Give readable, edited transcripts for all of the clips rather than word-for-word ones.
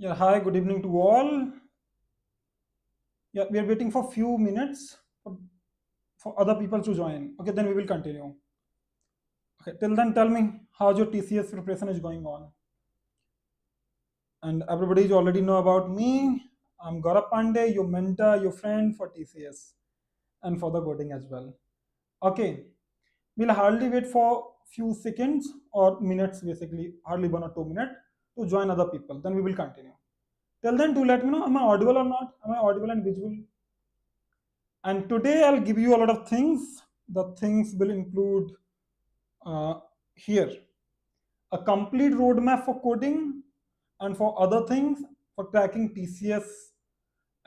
Yeah, hi, good evening to all. Yeah, we are waiting for few minutes for other people to join. Okay, then we will continue. Okay, till then, tell me how your TCS preparation is going on. And everybody is already know about me. I'm Gaurav Pandey, your mentor, your friend for TCS and for the coding as well. Okay, we'll hardly wait for few seconds or minutes, basically, hardly 1 or 2 minutes to join other people. Then we will continue. Till then, do let me know, am I audible or not? Am I audible and visible? And today I'll give you a lot of things. The things will include uh, here a complete roadmap for coding and for other things for cracking TCS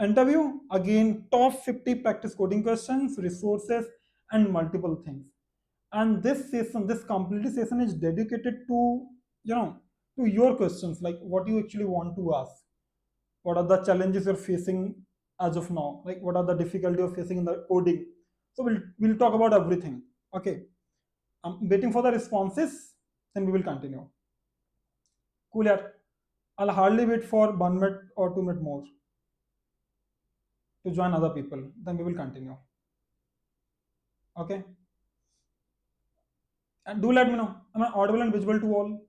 interview. Again, top 50 practice coding questions, resources, and multiple things. And this session, this complete session is dedicated to, to your questions, like what you actually want to ask. What are the challenges you're facing as of now, like what are the difficulty you're facing in the coding. So we'll talk about everything. Okay, I'm waiting for the responses, then we will continue. Cool, yeah. I'll hardly wait for 1 minute or 2 minutes more to join other people, then we will continue. Okay, and do let me know, am I audible and visible to all?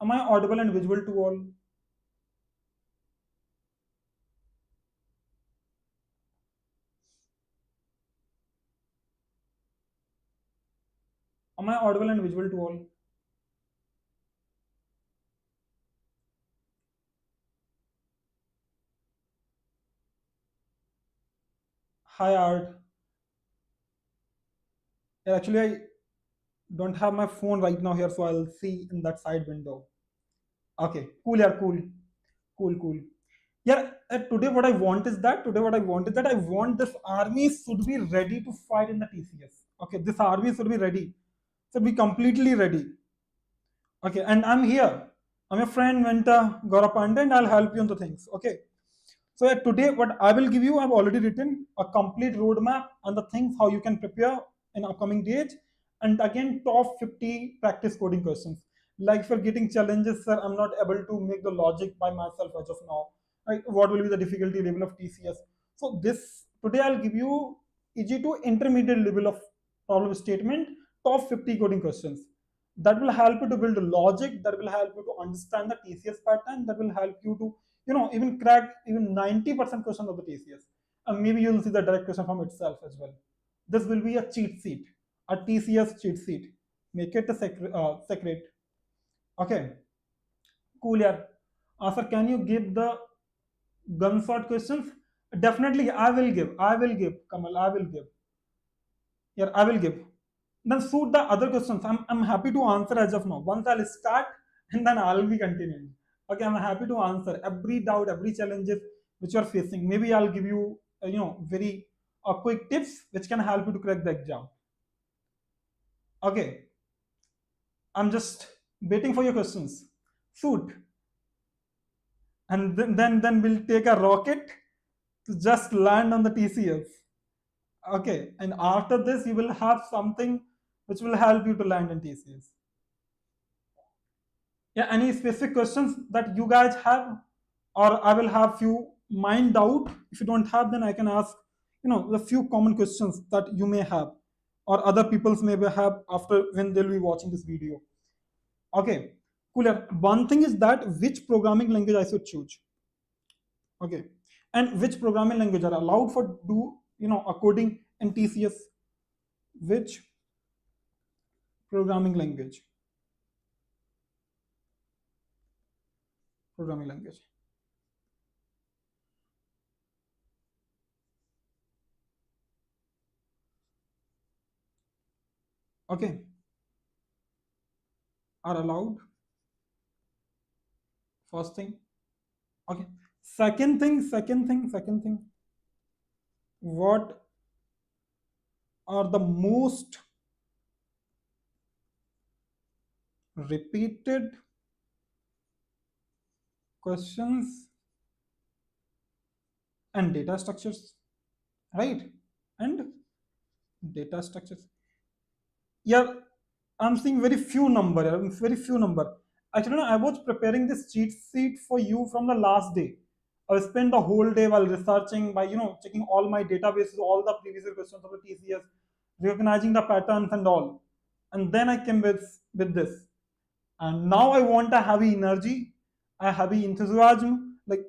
Am I audible and visible to all? Am I audible and visible to all? Hi art. Yeah, actually I don't have my phone right now here, so I'll see in that side window. Okay, cool, yeah, cool, cool, cool. Yeah, today what I want is that I want this army should be ready to fight in the TCS. Okay, this army should be ready, should be completely ready. Okay, and I'm here. I'm your friend, mentor, Gaurav Pandey, and I'll help you on the things. Okay, so today what I will give you, I've already written a complete roadmap on the things how you can prepare in upcoming days, and again top 50 practice coding questions. Like for getting challenges, sir, I'm not able to make the logic by myself as of now. Right? What will be the difficulty level of TCS? So this today I'll give you easy to intermediate level of problem statement, top 50 coding questions. That will help you to build logic. That will help you to understand the TCS pattern. That will help you to even crack even 90% question of the TCS. And maybe you'll see the direct question from itself as well. This will be a cheat sheet, a TCS cheat sheet. Make it a secret. Okay, cool, yeah. Sir, can you give the gunshot questions? Definitely, I will give. I will give, Kamal. I will give. Yeah, I will give. Then suit the other questions. I'm happy to answer as of now. Once I'll start and then I'll be continuing. Okay, I'm happy to answer every doubt, every challenges which you're facing. Maybe I'll give you, very quick tips which can help you to crack the exam. Okay, I'm just waiting for your questions. Shoot, and then we'll take a rocket to just land on the TCS. Okay, and after this you will have something which will help you to land in TCS. Yeah, any specific questions that you guys have, or I will have few mind out. If you don't have, then I can ask the few common questions that you may have or other people's may have after when they'll be watching this video. Okay, cool. Yeah. One thing is that which programming language I should choose. Okay, and which programming language are allowed for do a coding in TCS. Which programming language, programming language. Okay, are allowed, first thing. Okay. Second thing. What are the most repeated questions and data structures? Right? And data structures. Yeah, I'm seeing very few number. Very few number. Actually, no, I was preparing this cheat sheet for you from the last day. I spent the whole day while researching by checking all my databases, all the previous questions of the TCS, recognizing the patterns and all, and then I came with this. And now I want a heavy energy, a heavy enthusiasm. Like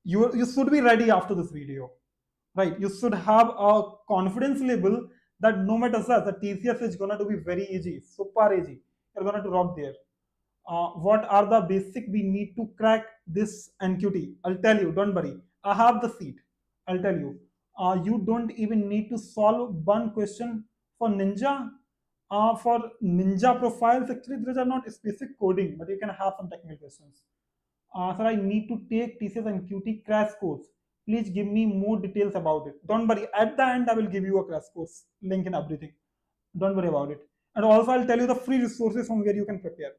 you should be ready after this video, right? You should have a confidence level that no matter what, the TCS is gonna to be very easy, super easy. You're gonna to rock there. What are the basic we need to crack this NQT? I'll tell you, don't worry. I have the seat. I'll tell you. You don't even need to solve one question for Ninja. For Ninja profiles, actually, these are not specific coding, but you can have some technical questions. Sir, I need to take TCS NQT crash course. Please give me more details about it. Don't worry. At the end, I will give you a crash course link and everything. Don't worry about it. And also, I'll tell you the free resources from where you can prepare.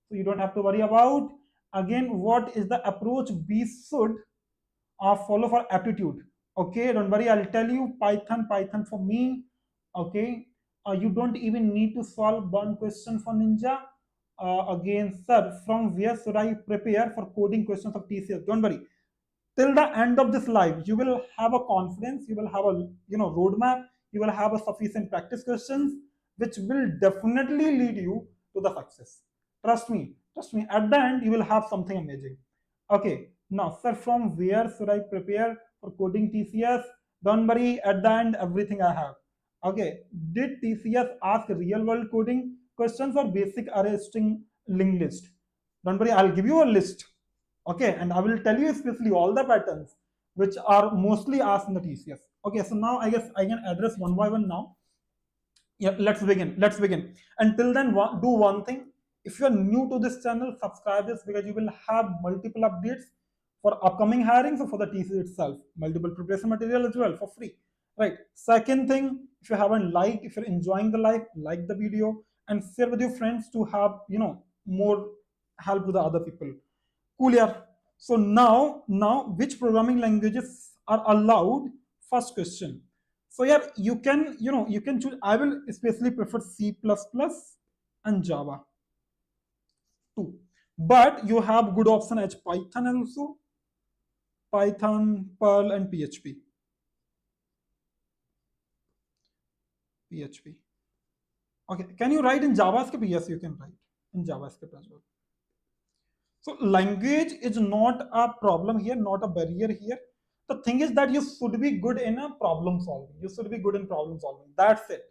So you don't have to worry about, again, what is the approach we should follow for aptitude. Okay, don't worry. I'll tell you Python for me. Okay, you don't even need to solve one question for Ninja. Again, sir, from where should I prepare for coding questions of TCS? Don't worry, till the end of this live you will have a confidence, you will have a roadmap, you will have a sufficient practice questions which will definitely lead you to the success. Trust me, at the end you will have something amazing. Okay, now sir, from where should I prepare for coding TCS? Don't worry, at the end everything I have. Okay, did TCS ask real world coding questions or basic array string linked list? Don't worry, I'll give you a list. Okay, and I will tell you especially all the patterns which are mostly asked in the TCS. Okay, so now I guess I can address one by one now. Yeah, let's begin. Until then, do one thing. If you are new to this channel, subscribe this, because you will have multiple updates for upcoming hirings or for the TCS itself, multiple preparation material as well for free, right? Second thing, if you haven't liked, if you're enjoying the live, like the video and share with your friends to have more help to the other people. Cool, yeah. So now which programming languages are allowed? First question. So yeah, you can choose. I will especially prefer C++ and Java too. But you have good option as Python and also Python, Perl, and PHP. PHP. Okay. Can you write in JavaScript? Yes, you can write in JavaScript as well. So language is not a problem here, not a barrier here. The thing is that you should be good in a problem solving. You should be good in problem solving. That's it.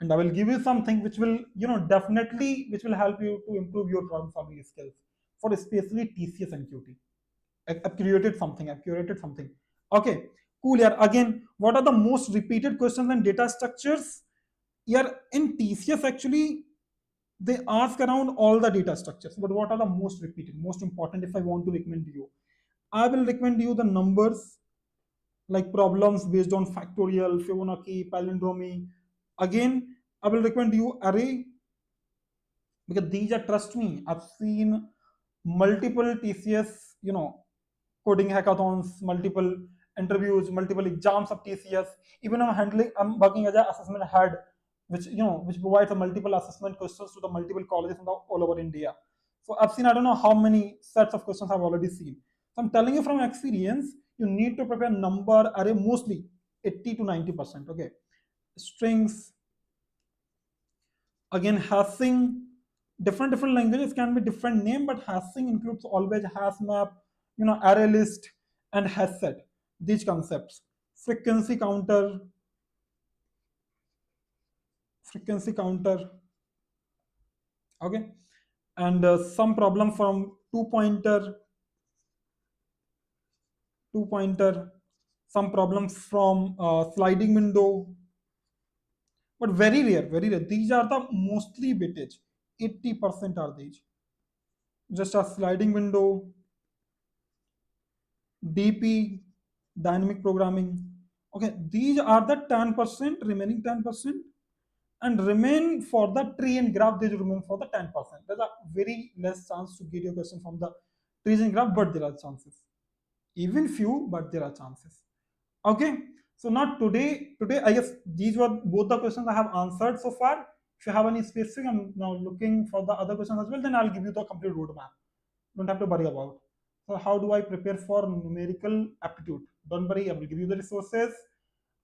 And I will give you something which will, definitely, which will help you to improve your problem solving skills for especially TCS and QT. I've created something. Okay, cool. Yeah. Again, what are the most repeated questions and data structures? Yeah, in TCS actually they ask around all the data structures, but what are the most repeated, most important? If I want to recommend you, I will recommend you the numbers, like problems based on factorial, Fibonacci, palindromy. Again, I will recommend you array, because these are, trust me, I've seen multiple TCS, coding hackathons, multiple interviews, multiple exams of TCS. Even I'm working as an assessment head, which provides a multiple assessment questions to the multiple colleges all over India. So I've seen, I don't know how many sets of questions I've already seen. So I'm telling you from experience, you need to prepare number array mostly 80 to 90%. Okay, strings. Again, hashing, different languages can be different name, but hashing includes always hash map, array list, and hash set. These concepts. Frequency counter, okay, and some problem from two pointer, some problems from sliding window, but very rare, very rare. These are the mostly weightage. 80% are these. Just a sliding window, DP, dynamic programming. Okay, these are the 10%, remaining 10%, and remain for the tree and graph. They remain for the 10%. There's a very less chance to get your question from the trees and graph, but there are chances. Even few, but there are chances. Okay, so now today I guess these were both the questions I have answered so far. If you have any specific, I'm now looking for the other questions as well, then I'll give you the complete roadmap. Don't have to worry about. So how do I prepare for numerical aptitude? Don't worry, I will give you the resources.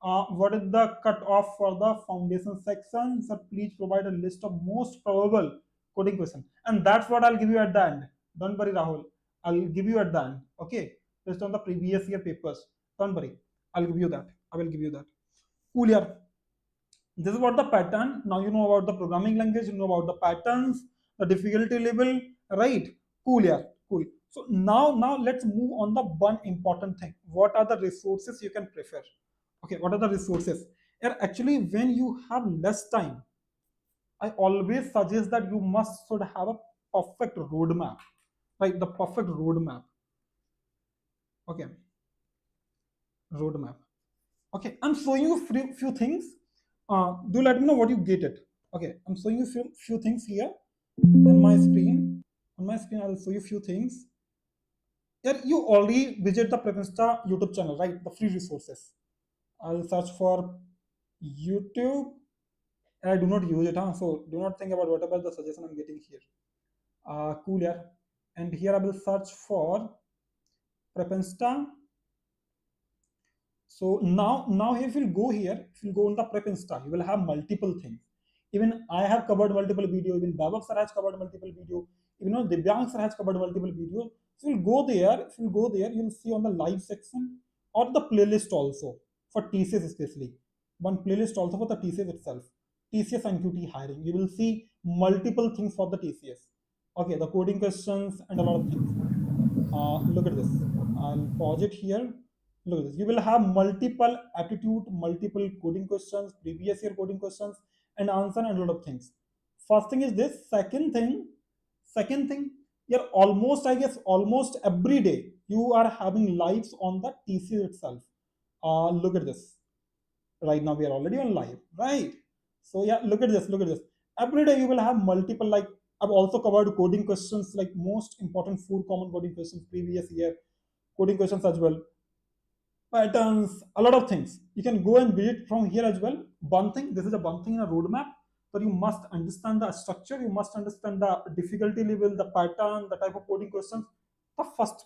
What is the cutoff for the foundation section? Sir, please provide a list of most probable coding questions. And that's what I'll give you at the end. Don't worry, Rahul. I'll give you at the end. Okay. Based on the previous year papers. Don't worry. I'll give you that. I will give you that. Cool, yeah. This is what the pattern. Now you know about the programming language, you know about the patterns, the difficulty level, right? Cool, yeah, cool. So now let's move on the one important thing. What are the resources you can prefer? Okay, what are the resources? Yeah, actually, when you have less time, I always suggest that you must should have a perfect roadmap, right? The perfect roadmap. Okay, roadmap. Okay, I'm showing you few things. Do let me know what you get it. Okay, I'm showing you few things here on my screen. On my screen, I'll show you few things. Yeah, you already visit the Prepensta YouTube channel, right? The free resources. I'll search for YouTube. And I do not use it, huh? So do not think about whatever the suggestion I'm getting here. Cool, yeah. And here I will search for Prepensta. So now if you go here, if you go on the prep Insta, you will have multiple things. Even I have covered multiple video, even Babak sir has covered multiple video, even Divyang sir has covered multiple video. So you'll go there, if you go there, you'll see on the live section or the playlist also for TCS especially. One playlist also for the TCS itself. TCS NQT hiring. You will see multiple things for the TCS. Okay, the coding questions and a lot of things. Look at this. I'll pause it here. Look at this. You will have multiple aptitude, multiple coding questions, previous year coding questions, and answer and a lot of things. First thing is this. Second thing, you're almost, I guess, almost every day you are having lives on the TCS itself. Look at this. Right now we are already on live, right? So yeah, look at this. Look at this. Every day you will have multiple, like I've also covered coding questions, like most important four common coding questions previous year coding questions as well, patterns, a lot of things. You can go and build it from here as well. One thing, this is a one thing in a roadmap, but you must understand the structure, you must understand the difficulty level, the pattern, the type of coding questions. The first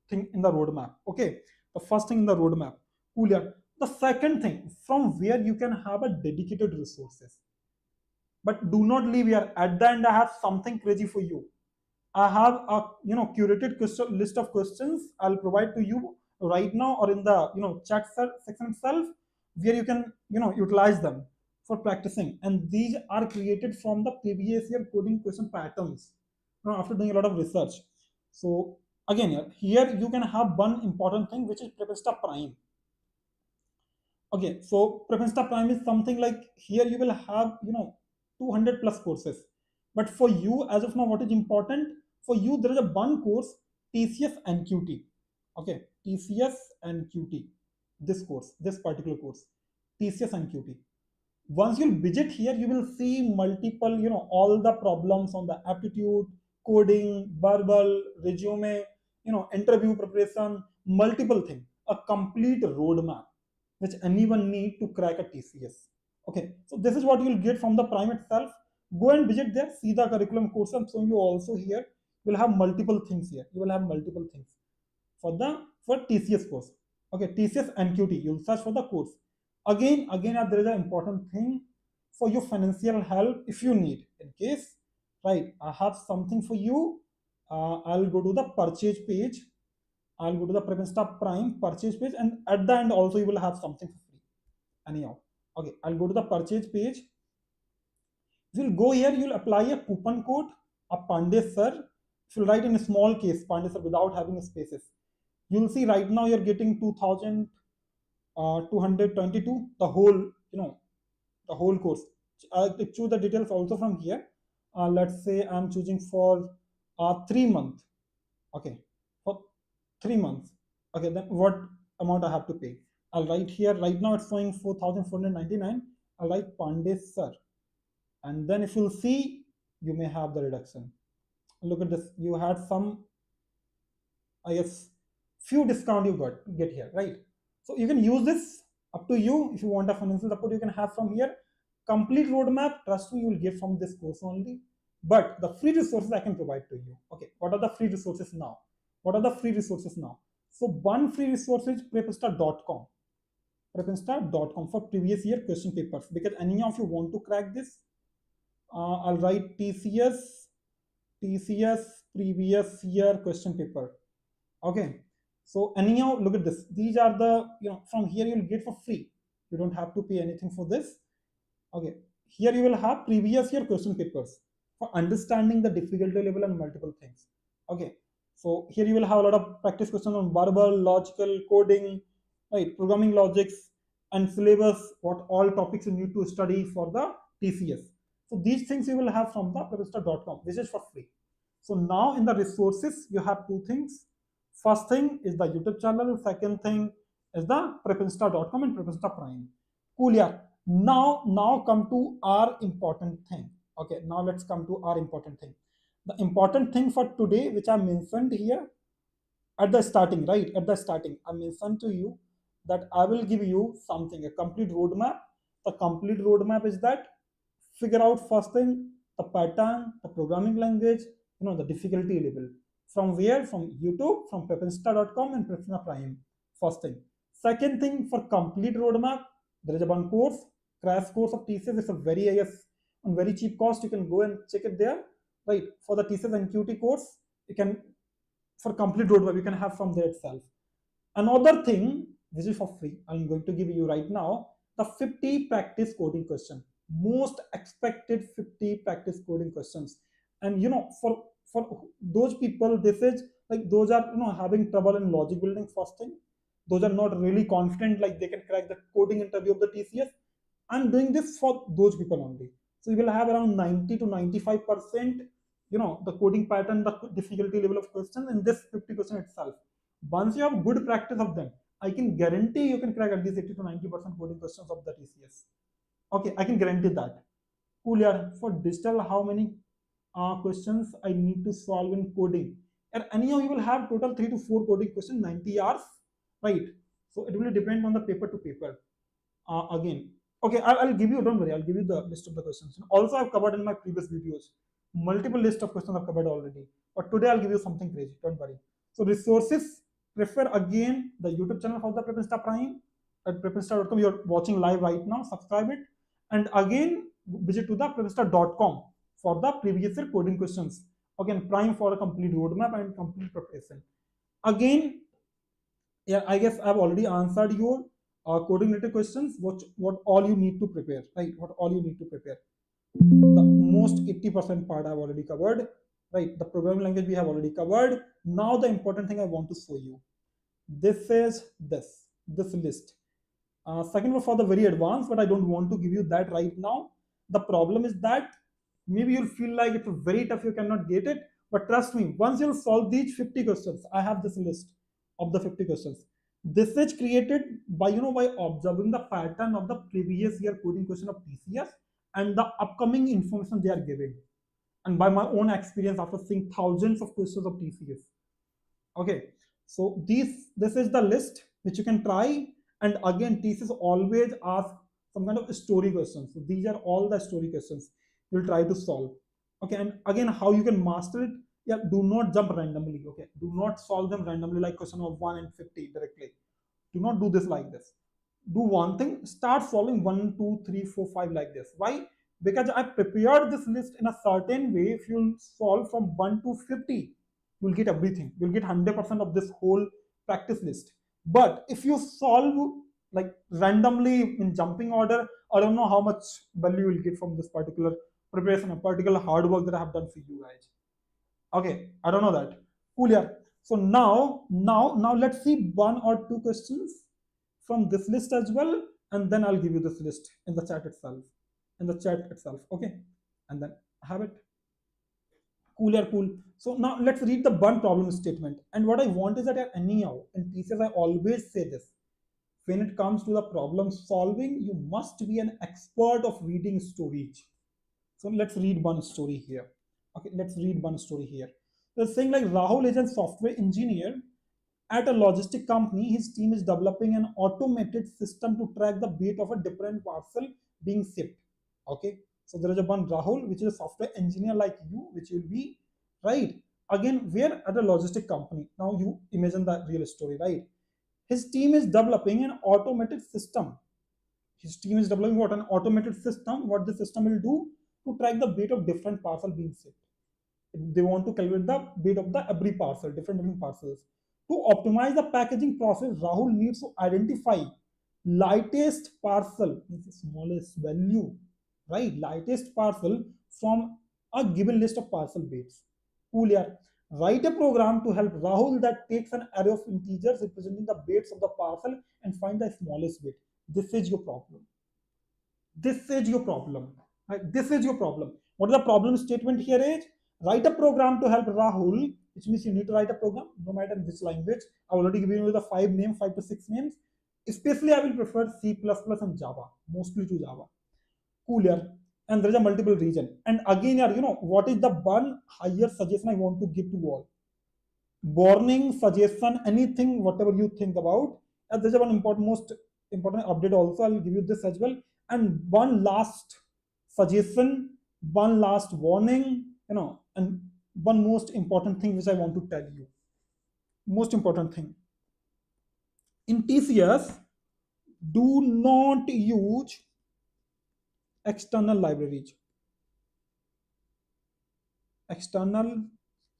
thing in the roadmap. Okay, the first thing in the roadmap. Cool. Yeah. The second thing, from where you can have a dedicated resources. But do not leave here. At the end, I have something crazy for you. I have a curated question, list of questions I'll provide to you right now or in the chat section itself, where you can utilize them for practicing. And these are created from the previous year coding question patterns. After doing a lot of research. So again, here you can have one important thing, which is Prepesta Prime. Okay, so Prepesta Prime is something like here you will have 200 plus courses. But for you, as of now, what is important for you? There is a one course, TCS NQT. Okay, TCS NQT. This course, this particular course, TCS NQT. Once you visit here, you will see multiple, all the problems on the aptitude, coding, verbal, resume, interview preparation, multiple things, a complete roadmap which anyone need to crack a TCS. Okay, so this is what you will get from the Prime itself. Go and visit there, see the curriculum course. I'm showing you also here. You will have multiple things here. You will have multiple things for TCS course. Okay, TCS NQT. You'll search for the course. Again, there is an important thing for your financial help if you need. In case, right, I have something for you. I'll go to the purchase page. I'll go to the Prepinsta Prime purchase page, and at the end also you will have something for free. Anyhow, okay, I'll go to the purchase page. You'll go here, you'll apply a coupon code, a Pandey sir. If you write in a small case, Pandey sir, without having spaces, you'll see right now you're getting 2,222, the whole, the whole course. I choose the details also from here. Let's say I'm choosing for 3 months. Okay, for 3 months. Okay, then what amount I have to pay? I'll write here. Right now it's showing 4,499. I'll write Pandey sir, and then if you'll see, you may have the reduction. Look at this. You had some, I guess, few discount you get here, right? So you can use this, up to you. If you want a financial support, you can have from here. Complete roadmap, trust me, you will get from this course only. But the free resources I can provide to you. Okay, what are the free resources now? What are the free resources now? So one free resource is prepinsta.com. Prepinsta.com for previous year question papers. Because any of you want to crack this, I'll write TCS previous year question paper. Okay. So anyhow, look at this. These are the, from here you will get for free. You don't have to pay anything for this. Okay. Here you will have previous year question papers for understanding the difficulty level and multiple things. Okay. So here you will have a lot of practice questions on verbal, logical, coding, right, programming logics, and syllabus, what all topics you need to study for the TCS. So these things you will have from the prepinsta.com, which is for free. So now in the resources, you have two things. First thing is the YouTube channel. Second thing is the prepinsta.com and Prepinsta Prime. Cool, yeah. Now come to our important thing. Okay, now let's come to our important thing. The important thing for today, which I mentioned here at the starting, right? At the starting, I mentioned to you that I will give you something, a complete roadmap. The complete roadmap is that figure out first thing the pattern, the programming language, the difficulty level. From where? From YouTube, from prepinsta.com and Prepinsta Prime. First thing. Second thing, for complete roadmap, there is a one course, crash course of TCS. It's a very, I guess, on very cheap cost. You can go and check it there. Right. For the TCS NQT course, you can, for complete roadmap, you can have from there itself. Another thing, this is for free. I'm going to give you right now the 50 practice coding question. Most expected 50 practice coding questions. And for those people, this is like those are having trouble in logic building first thing. Those are not really confident like they can crack the coding interview of the TCS. I'm doing this for those people only. So you will have around 90 to 95%, the coding pattern, the difficulty level of question in this 50% itself. Once you have good practice of them, I can guarantee you can crack at least 80 to 90% coding questions of the TCS. Okay, I can guarantee that. Cool, yeah. For digital, how many questions I need to solve in coding? And anyhow, you will have total 3 to 4 coding questions, 90 hours, right? So it will depend on the paper to paper. Again, okay, I'll give you, don't worry, I'll give you the list of the questions. Also, I've covered in my previous videos. Multiple list of questions I've covered already. But today I'll give you something crazy, don't worry. So resources, prefer again the YouTube channel for the Prepinsta Prime at prepinsta.com. You're watching live right now, subscribe it. And again, visit to the prepinsta.com for the previous year coding questions. Again, Prime for a complete roadmap and complete preparation. Again, yeah, I guess I've already answered your coding related questions. What all you need to prepare, right? What all you need to prepare. The most 80% part I've already covered, right? The programming language we have already covered. Now the important thing I want to show you. This is this list. Second one for the very advanced, but I don't want to give you that right now. The problem is that maybe you'll feel like it's very tough, you cannot get it. But trust me, once you'll solve these 50 questions, I have this list of the 50 questions. This is created by by observing the pattern of the previous year coding question of TCS and the upcoming information they are giving, and by my own experience after seeing thousands of questions of TCS. Okay, so this is the list which you can try. And again, TCS always ask some kind of story questions. So these are all the story questions you'll try to solve. Okay, and again, how you can master it? Yeah, do not jump randomly. Okay, do not solve them randomly like question of 1 and 50 directly. Do not do this like this. Do one thing, start solving 1, 2, 3, 4, 5 like this. Why? Because I prepared this list in a certain way. If you solve from 1 to 50, you'll get everything. You'll get 100% of this whole practice list. But if you solve like randomly in jumping order, I don't know how much value you'll get from this particular preparation, a particular hard work that I have done for you guys. Okay, I don't know that. Cool, yeah. So now let's see one or two questions from this list as well, and then I'll give you this list in the chat itself. Okay, and then have it. Cool, yeah, cool. So now let's read the one problem statement. And what I want is that anyhow, in TCS, I always say this. When it comes to the problem solving, you must be an expert of reading stories. So let's read one story here. Okay, let's read one story here. They're saying like Rahul is a software engineer at a logistic company. His team is developing an automated system to track the weight of a different parcel being shipped. Okay, so there is a one Rahul, which is a software engineer like you, which will be right. Again, we're at a logistic company. Now you imagine that real story, right? His team is developing an automated system. His team is developing what? An automated system. What the system will do to track the weight of different parcel being shipped. They want to calculate the weight of the every parcel, different parcels. To optimize the packaging process, Rahul needs to identify lightest parcel, means the smallest value, right? Lightest parcel from a given list of parcel weights. Cool, yeah. Write a program to help Rahul that takes an array of integers representing the weights of the parcel and find the smallest weight. This is your problem. This is your problem. Right? This is your problem. What is the problem statement here is? Write a program to help Rahul, which means you need to write a program, no matter in which language. I already given you the five to six names. Especially, I will prefer C++ and Java, mostly to Java. Cool, yeah. And there is a multiple region. And again, yeah, what is the one higher suggestion I want to give to all? Warning, suggestion, anything, whatever you think about. And there's one most important update also. I'll give you this as well. And one last suggestion, one last warning, and one most important thing which I want to tell you. Most important thing. In TCS, do not use external libraries. External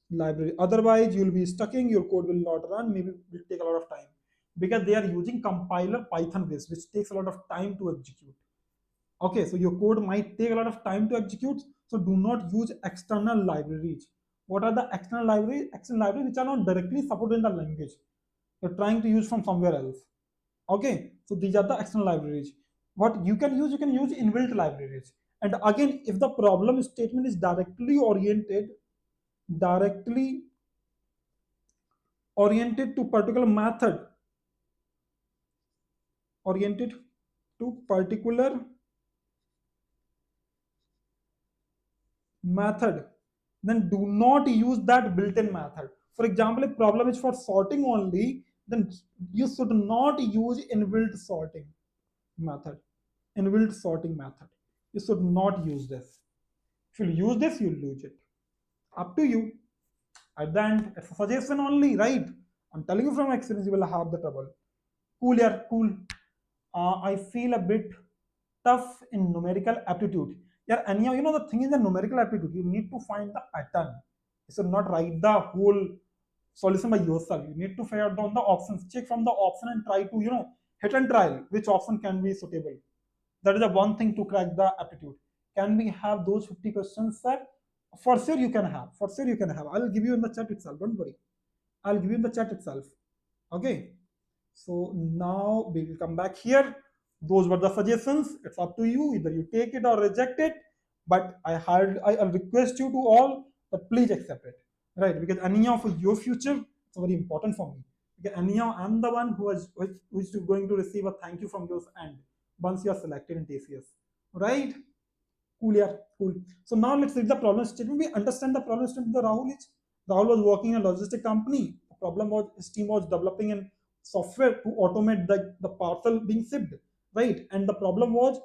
library. Otherwise, you'll be stuck in, your code will not run, maybe will take a lot of time. Because they are using compiler Python based, which takes a lot of time to execute. Okay, so your code might take a lot of time to execute. So do not use external libraries. What are the external libraries? External libraries which are not directly supported in the language. You're trying to use from somewhere else. Okay, so these are the external libraries. What you can use inbuilt libraries. And again, if the problem statement is directly oriented to particular method, oriented to particular method, then do not use that built-in method. For example, if problem is for sorting only, then you should not use inbuilt sorting method. Inbuilt sorting method. You should not use this. If you use this, you'll lose it. Up to you. At the end, it's a suggestion only, right? I'm telling you from experience, you will have the trouble. Cool, yeah, cool. I feel a bit tough in numerical aptitude. Yeah, anyhow, the thing is the numerical aptitude, you need to find the pattern. You should not write the whole solution by yourself. You need to figure out the options, check from the option and try to, hit and trial which option can be suitable. That is the one thing to crack the aptitude. Can we have those 50 questions, sir? For sure you can have. For sure you can have. I'll give you in the chat itself. Don't worry. I'll give you in the chat itself. Okay. So now we will come back here. Those were the suggestions. It's up to you. Either you take it or reject it. But I'll request you to all that please accept it. Right? Because anyhow for your future, it's very important for me. Because anyhow, I'm the one who is going to receive a thank you from your end once you are selected in TCS. Right? Cool, yeah, cool. So now let's read the problem statement. We understand the problem statement. Rahul was working in a logistic company. The problem was his team was developing a software to automate the parcel being shipped, right? And the problem was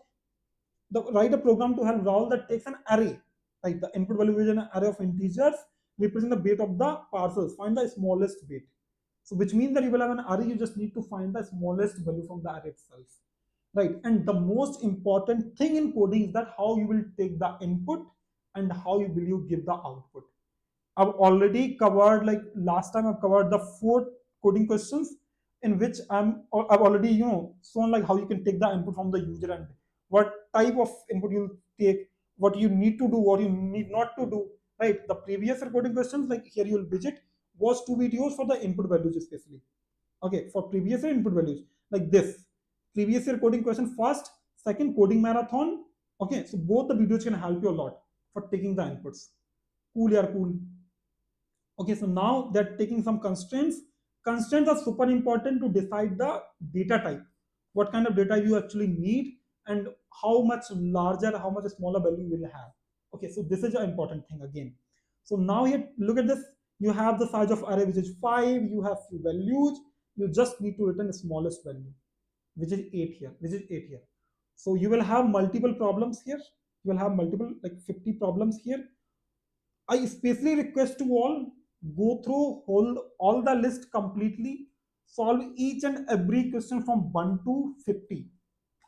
write a program to help Rahul that takes an array, right? The input value is an array of integers represent the weight of the parcels. Find the smallest weight. So which means that you will have an array. You just need to find the smallest value from the array itself, right? And the most important thing in coding is that how you will take the input and how you will you give the output. I've already covered, like last time I've covered the 4 coding questions in which I've already shown like how you can take the input from the user and what type of input you take, what you need to do, what you need not to do, right? The previous coding questions, like here you'll visit, was 2 videos for the input values especially. Okay, for previous year input values like this, previous year coding question first, second coding marathon. Okay, so both the videos can help you a lot for taking the inputs. Cool, yeah, cool. Okay, so now they're taking some constraints. Constraints are super important to decide the data type, what kind of data you actually need, and how much larger, how much smaller value you will have. Okay, so this is an important thing again. So now here, look at this. You have the size of array which is 5. You have few values. You just need to return the smallest value, which is 8 here. So you will have multiple problems here. You will have multiple like 50 problems here. I especially request to all go through all the list completely, solve each and every question from 1 to 50.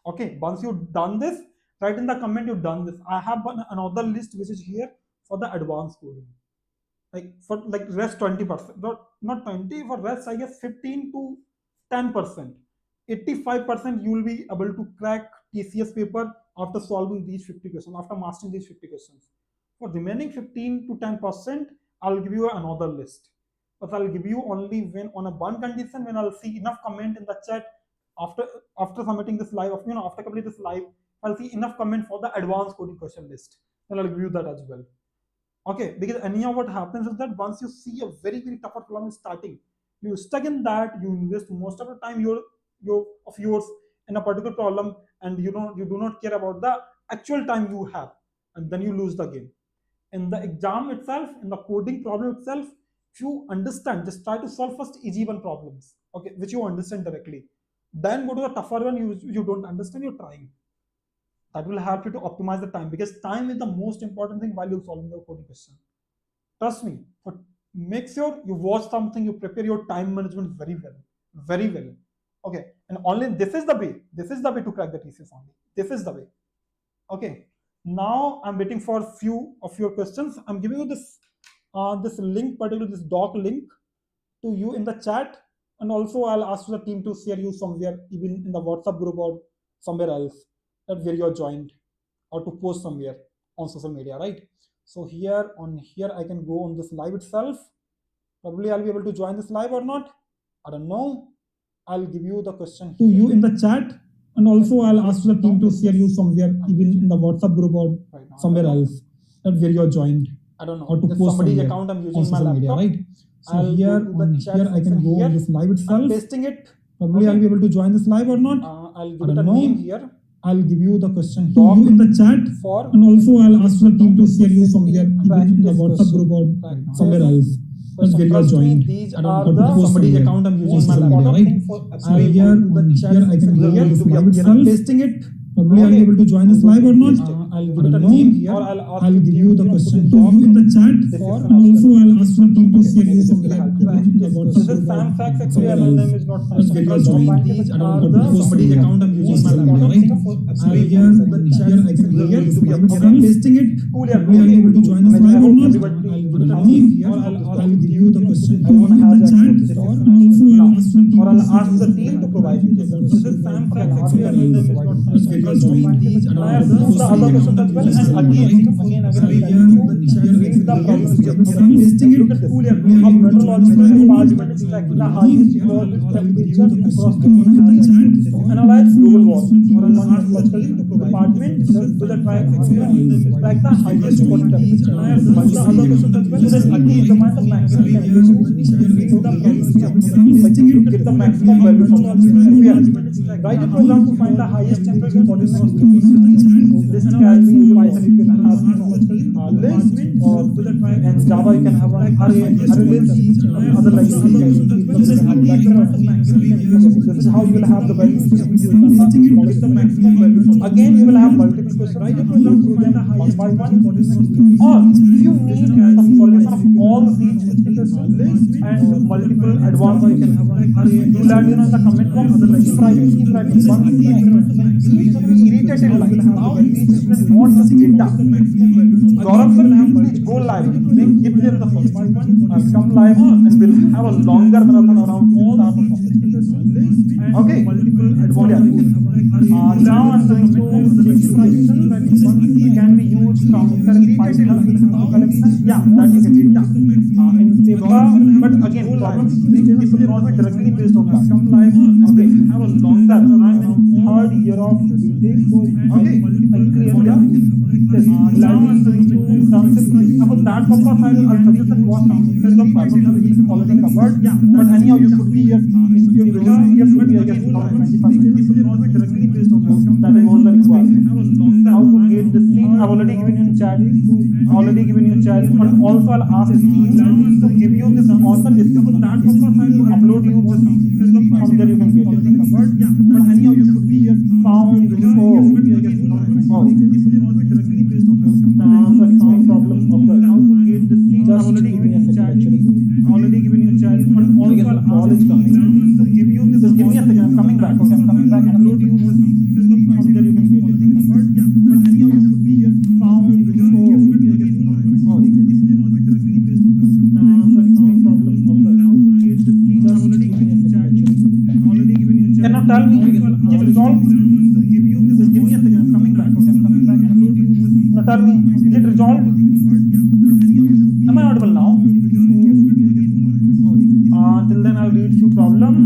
Okay, once you've done this, write in the comment you've done this. I have another list which is here for the advanced coding, like for like rest 20%, not 20, for rest I guess 15 to 10%. 85% you will be able to crack TCS paper after solving these 50 questions, after mastering these 50 questions. For remaining 15 to 10%, I'll give you another list, but I'll give you only when on a one condition, when I'll see enough comment in the chat after submitting this live, after completing this live, I'll see enough comment for the advanced coding question list, then I'll give you that as well. Okay, because anyhow what happens is that once you see a very very tougher problem starting, you stuck in that, you invest most of the time of yours in a particular problem, and you do not care about the actual time you have, and then you lose the game. In the exam itself, in the coding problem itself, if you understand, just try to solve first easy one problems, okay, which you understand directly, then go to the tougher one you don't understand, you're trying. That will help you to optimize the time, because time is the most important thing while you're solving the coding question. Trust me, but make sure you watch something, you prepare your time management very well, very well. Okay, and only this is the way to crack the TCS only. This is the way. Okay, now I'm waiting for a few of your questions. I'm giving you this this link, particularly this doc link, to you in the chat, and also I'll ask the team to share you somewhere, even in the WhatsApp group or somewhere else, that where you're joined, or to post somewhere on social media, right? So here I can go on this live itself. Probably I'll be able to join this live or not, I don't know. I'll give you the question to you in the chat, and also I'll ask the team to share you somewhere, even in the WhatsApp group or somewhere else, that where you're joined, I don't know, or to post somebody's account. I'm using my laptop, media, right? So here I can go on this live itself. I'm pasting it. Probably I'll be able to join this live or not. I'll give it a name here. I'll give you the question to you in the chat, and also I'll ask the team to share you somewhere, even in the WhatsApp group or somewhere else, that where you're joined. These are the somebody's account. I'm using my laptop, right? So here I can go on this live itself. Pasting it. Probably I'll be able to join this live or not. I'll give it a name here. I'll give you the question to you in the chat, and also I'll ask the team to share you somewhere, even in the WhatsApp group or somewhere else, that where you're joined. These are the somebody's account. I'm using my laptop, right? So here I can go on this live itself. Pasting it. Probably I'll be able to join this live or not. I'll give it a name here. I'll give you the question to you in the chat, and also I'll ask the team to provide you. This is Sam Fax. Actually, these are the other questions as well, and again, read the problems. Look at this. A meteorological department is tracking the highest temperature across the world. Analyze global warming. For a meteorological department with a track the highest water temperature. But the other questions as well, so then again, determine the maximum temperature. Read the problems. Get the maximum value from the write a program to find the highest temperature for this list can be Python, you can have list, or in Java you can have an array list, other languages you can have vector. This is how you will have the values. Again, you will have multiple questions. Write a program to find the highest one by one, or if you need a solution of all these questions and multiple advanced, you can have an array. You learn in the comment box. Keep writing one. Irritated like now each student wants the data. Gaurav sir, please go live. Give them the first come live, and we'll have a longer marathon around all our okay. Now I'm going to can be used from collection. Yeah, that you can see in paper, but again, this will not be directly based on that. Come live. Okay, have a longer. I'm in third year of B.Tech. Okay, clear. Yes. Now I'm going to about that purpose, I'll suggest that what concept of Python is already covered. Yeah, but anyhow, you should be your should be I guess 25. This will not be directly based on that I want the requirement. How to get this thing? I've already given you in chat. And also I'll ask the team to give you you this on the description. That purpose I will upload you this from there you can get it. But anyhow you should be sound. Oh, the sound problem of the how to get the seat. Just give me a second actually. Already given you a chance, but also I'll call is coming. So give you this. Just give me a second. I'm coming back. Okay, I'm coming back. Upload you this from there you can get it. But anyhow you should be sound. Oh, the sound problem of the how to get the seat. Just give me a second actually. Already given you a chance. Cannot tell me it resolved. So give you this. Just give me a second. I'm coming back. Okay, I'm coming back. Upload you this. Now tell me, is it resolved? Am I audible now? Till then I'll read few problems.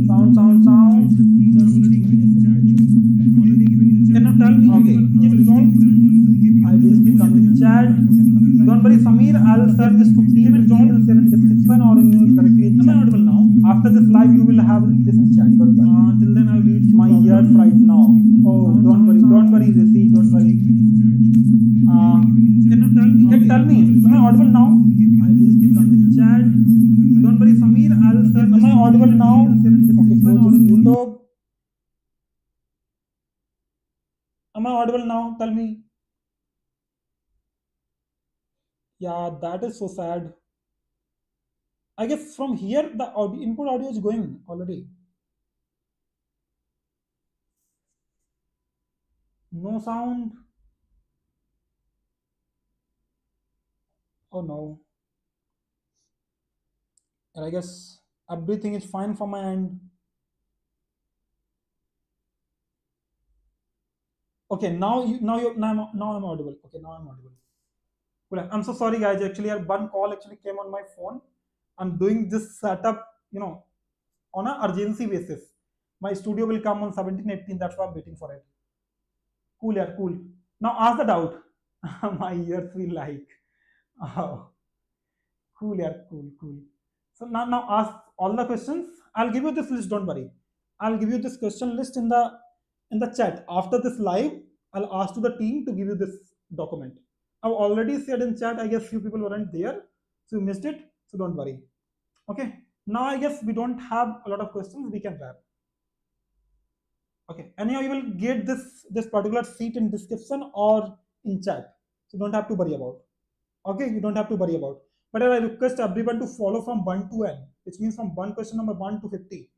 Sound. Cannot tell me. Okay, it resolved. I will give some in chat. Don't worry, Samir. I'll share this to team and John will share in description or in directly in chat. Am I audible now? After this live, you will have this in chat. Don't worry. Till then I'll read my ears right now. Oh, don't worry, Rishi. Don't worry. Cannot tell me. Tell me. Am I audible now? I will give some in chat. Don't worry, Samir. I'll share. Am I audible now? Okay, close this YouTube. Am I audible now? Tell me. Yeah, that is so sad. I guess from here the input audio is going already. No sound. Oh no. And I guess everything is fine from my end. Okay, now I'm audible. Okay, now I'm audible. Well, I'm so sorry, guys. Actually, one call actually came on my phone. I'm doing this setup, on an urgency basis. My studio will come on 17, 18. That's why I'm waiting for it. Cool, yeah, cool. Now ask the doubt. My ears feel like. Oh, cool, yeah, cool. So now ask all the questions. I'll give you this list. Don't worry. I'll give you this question list in the chat after this live. I'll ask to the team to give you this document. I've already said in chat. I guess few people weren't there, so you missed it. So don't worry. Okay. Now I guess we don't have a lot of questions. We can wrap. Okay. Anyhow, you will get this particular seat in description or in chat. So don't have to worry about. Okay, you don't have to worry about. But I request everyone to follow from 1 to n, which means from one question number 1 to 50.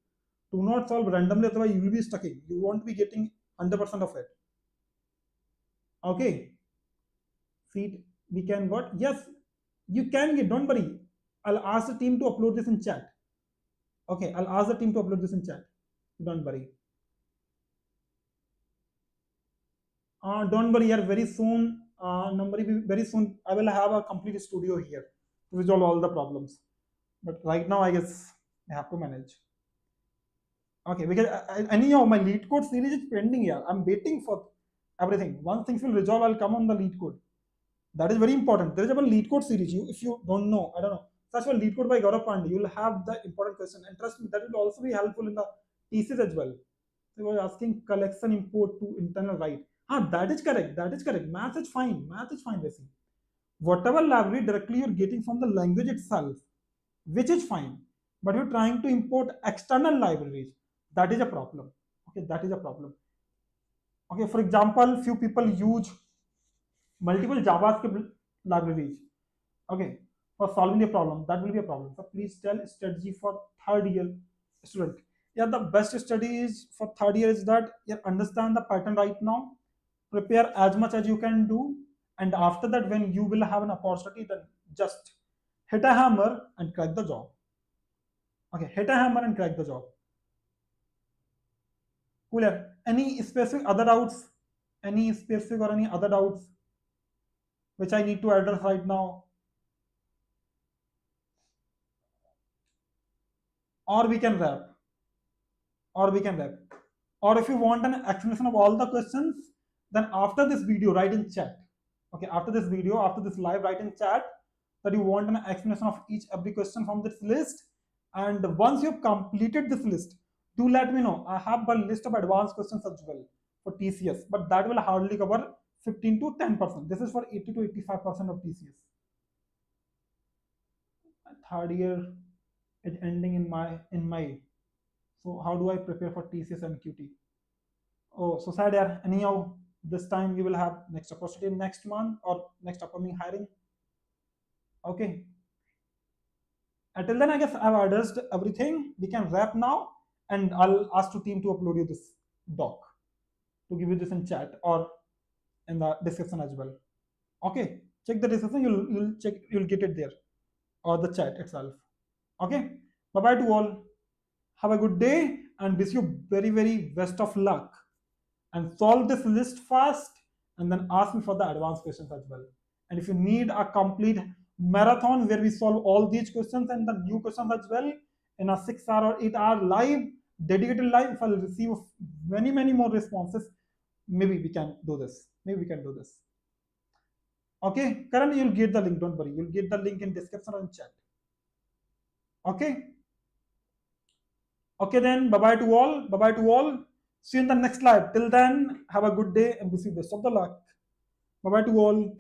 Do not solve randomly, otherwise you will be stuck in. You won't be getting 100% of it. Okay. Seat we can what? Yes, you can get. Don't worry. I'll ask the team to upload this in chat. Okay, I'll ask the team to upload this in chat. Don't worry. Don't worry, yeah, very soon. Very soon I will have a complete studio here to resolve all the problems. But right now, I guess I have to manage. Okay, because anyhow, my lead code series is pending here. I'm waiting for everything. Once things will resolve, I'll come on the lead code. That is very important. There is a one lead code series. If you don't know, I don't know. Such a lead code by Gaurav Pandey. You'll have the important question. And trust me, that will also be helpful in the thesis as well. They were asking collection import to internal write. That is correct. That is correct. Math is fine. Math is fine, basically. Whatever library directly you're getting from the language itself, which is fine. But you're trying to import external libraries. That is a problem. Okay, that is a problem. Okay, for example, few people use multiple JavaScript libraries. Okay, for solving a problem, that will be a problem. So please tell strategy for third year student. Yeah, the best study is for third year is that you understand the pattern right now, prepare as much as you can do, and after that, when you will have an opportunity, then just hit a hammer and crack the job. Okay, hit a hammer and crack the job. Cooler. Any specific other doubts? Any specific or any other doubts which I need to address right now? Or we can wrap. Or we can wrap. Or if you want an explanation of all the questions, then after this video, write in chat. Okay, after this video, after this live, write in chat that you want an explanation of each every question from this list. And once you've completed this list, do let me know. I have a list of advanced questions as well for TCS, but that will hardly cover 15 to 10%. This is for 80 to 85% of TCS. Third year is ending in May. So how do I prepare for TCS NQT? Oh, so sad, yeah. Anyhow, this time you will have next opportunity next month or next upcoming hiring. Okay. Until then, I guess I've addressed everything. We can wrap now, and I'll ask the team to upload you this doc to give you this in chat or in the description as well. Okay. Check the description. You'll get it there or the chat itself. Okay. Bye bye to all. Have a good day and wish you very very best of luck. And solve this list fast and then ask me for the advanced questions as well. And if you need a complete marathon where we solve all these questions and the new questions as well in a 6 hour or 8 hour live, dedicated live, if I'll receive many more responses, maybe we can do this. Maybe we can do this. Okay, Karan, you'll get the link. Don't worry. You'll get the link in description or in chat. Okay. Okay, then bye bye to all. Bye bye to all. See you in the next live. Till then, have a good day and wish you best of the luck. Bye bye to all.